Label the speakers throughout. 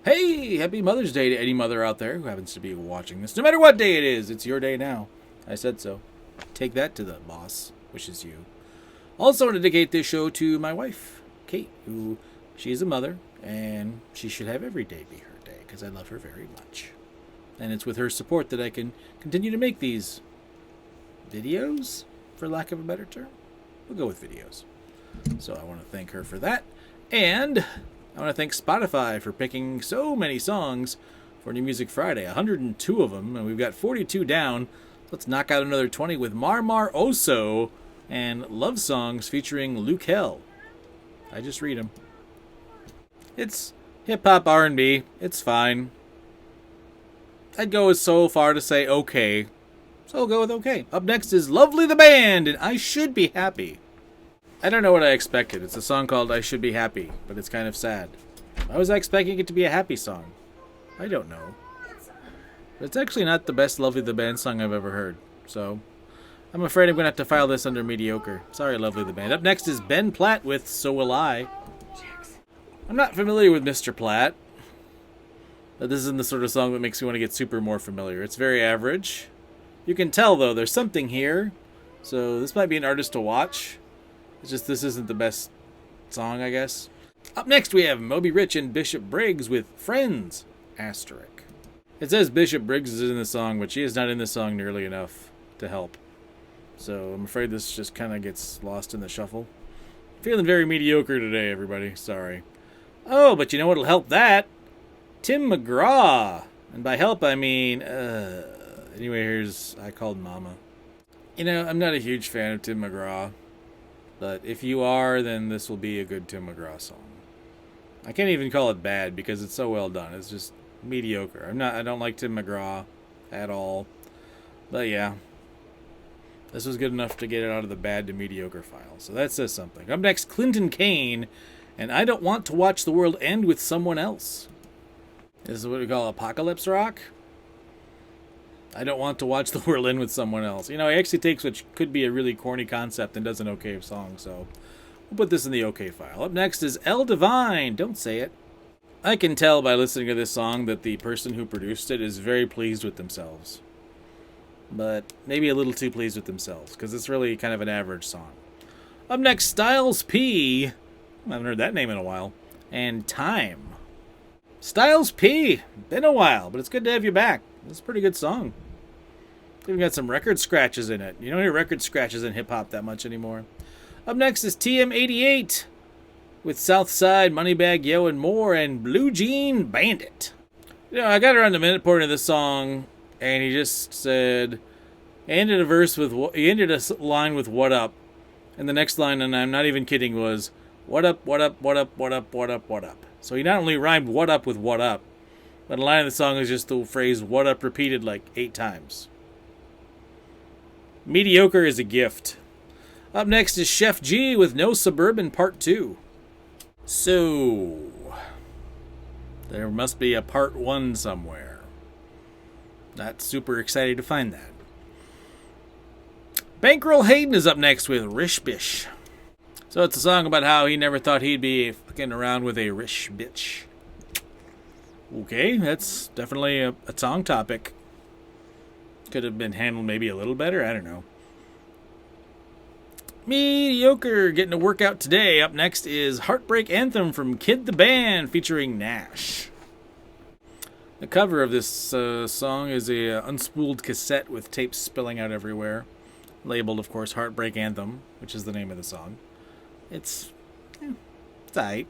Speaker 1: Hey, happy Mother's Day to any mother out there who happens to be watching this. No matter what day it is, it's your day now. I said so. Take that to the boss, which is you. Also want to dedicate this show to my wife, Kate, who she's a mother, and she should have every day be her day, because I love her very much. And it's with her support that I can continue to make these videos, for lack of a better term. We'll go with videos. So I want to thank her for that. And I want to thank Spotify for picking so many songs for New Music Friday. 102 of them, and we've got 42 down. Let's knock out another 20 with MarMar Oso and Love Songs featuring Luke Hell. I just read them. It's hip-hop R&B. It's fine. I'd go so far to say okay. So I'll go with okay. Up next is Lovely the Band and I Should Be Happy. I don't know what I expected. It's a song called I Should Be Happy, but it's kind of sad. Why was I expecting it to be a happy song? I don't know. But it's actually not the best Lovely the Band song I've ever heard. So I'm afraid I'm going to have to file this under mediocre. Sorry, Lovely the Band. Up next is Ben Platt with So Will I. I'm not familiar with Mr. Platt. But this isn't the sort of song that makes me want to get super more familiar. It's very average. You can tell, though, there's something here. So this might be an artist to watch. It's just this isn't the best song, I guess. Up next, we have Moby Rich and Bishop Briggs with Friends, asterisk. It says Bishop Briggs is in the song, but she is not in the song nearly enough to help. So I'm afraid this just kind of gets lost in the shuffle. Feeling very mediocre today, everybody. Sorry. Oh, but you know what'll help that? Tim McGraw. And by help, I mean, anyway, here's I Called Mama. You know, I'm not a huge fan of Tim McGraw. But if you are, then this will be a good Tim McGraw song. I can't even call it bad because it's so well done. It's just mediocre. I don't like Tim McGraw at all. But yeah. This was good enough to get it out of the bad to mediocre file. So that says something. Up next, Clinton Kane. And I Don't Want to Watch the World End with Someone Else. This is what we call apocalypse rock. I don't want to watch the world end with someone else. You know, he actually takes what could be a really corny concept and does an okay song, so we'll put this in the okay file. Up next is Devine. Don't say it. I can tell by listening to this song that the person who produced it is very pleased with themselves. But maybe a little too pleased with themselves, because it's really kind of an average song. Up next, Styles P. I haven't heard that name in a while. And Time. Styles P. Been a while, but it's good to have you back. It's a pretty good song. It's even got some record scratches in it. You don't hear record scratches in hip-hop that much anymore. Up next is TM88 with Southside, Moneybag Yo and More, and Blue Jean Bandit. You know, I got around the minute point of this song, and he just said, he ended a line with "What up," and the next line, and I'm not even kidding, was "What up, what up, what up, what up, what up, what up." So he not only rhymed "what up" with "what up," but a line of the song is just the phrase "what up" repeated like 8 times. Mediocre is a gift. Up next is Shef G with No Suburban Part 2. So, there must be a Part 1 somewhere. Not super excited to find that. Bankrol Hayden is up next with Rish Bish. So it's a song about how he never thought he'd be fucking around with a rich bitch. Okay, that's definitely a song topic. Could have been handled maybe a little better, I don't know. Mediocre, getting a workout today. Up next is Heartbreak Anthem from Kyd the Band featuring Nash. The cover of this song is a unspooled cassette with tapes spilling out everywhere. Labeled, of course, Heartbreak Anthem, which is the name of the song. It's alright.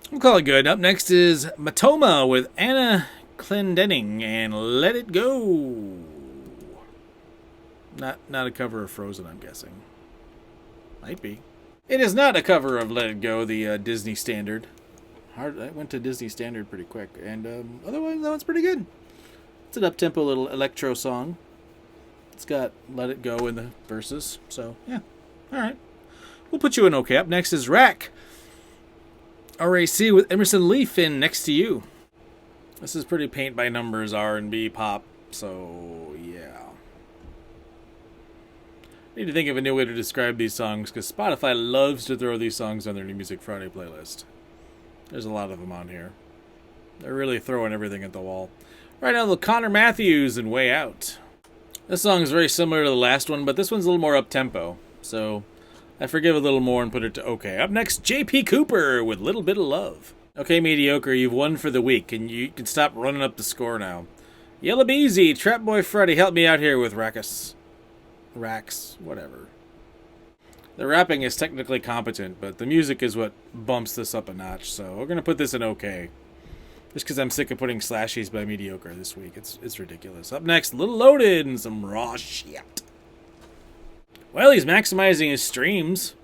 Speaker 1: We'll call it good. Up next is Matoma with Anna Clendenning and Let It Go. Not a cover of Frozen, I'm guessing. Might be. It is not a cover of Let It Go, the Disney standard. I went to Disney standard pretty quick, and otherwise that one's pretty good. It's an up-tempo little electro song. It's got Let It Go in the verses, so yeah. Alright. We'll put you in okay. Up next is RAC with Emerson Leaf in Next to You. This is pretty paint by numbers R&B pop, so yeah. I need to think of a new way to describe these songs, because Spotify loves to throw these songs on their New Music Friday playlist. There's a lot of them on here. They're really throwing everything at the wall. Right now, the Conor Matthews and Way Out. This song is very similar to the last one, but this one's a little more up-tempo. So I forgive a little more and put it to okay. Up next, J.P. Cooper with Little Bit of Love. Okay, mediocre, you've won for the week, and you can stop running up the score now. Yella Breezy, Trap Boy Freddy, help me out here with Rax, whatever. The rapping is technically competent, but the music is what bumps this up a notch, so we're going to put this in okay. Just because I'm sick of putting slashies by mediocre this week. It's ridiculous. Up next, Lil Loaded and some raw shit. Well, he's maximizing his streams.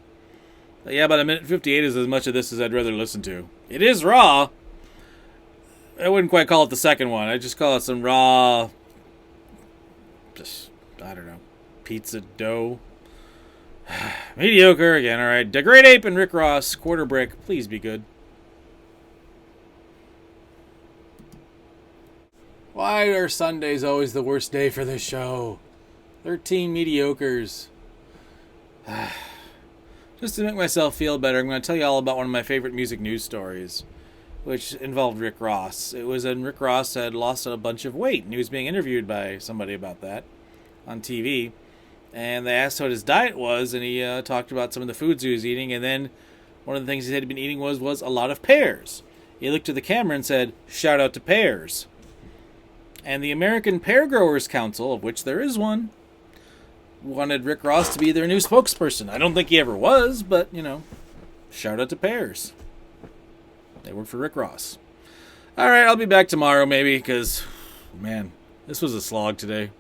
Speaker 1: But yeah, about a minute 58 is as much of this as I'd rather listen to. It is raw. I wouldn't quite call it the second one. I'd just call it some raw, just, I don't know, pizza dough. Mediocre again, alright. The Great Ape and Rick Ross, Quarter Brick, please be good. Why are Sundays always the worst day for this show? 13 mediocres. Just to make myself feel better, I'm going to tell you all about one of my favorite music news stories, which involved Rick Ross. It was when Rick Ross had lost a bunch of weight, and he was being interviewed by somebody about that on TV. And they asked what his diet was, and he talked about some of the foods he was eating, and then one of the things he said he'd been eating was a lot of pears. He looked at the camera and said, "Shout out to pears." And the American Pear Growers Council, of which there is one, wanted Rick Ross to be their new spokesperson. I don't think he ever was, but, you know, shout out to pears. They work for Rick Ross. Alright, I'll be back tomorrow maybe, because, man, this was a slog today.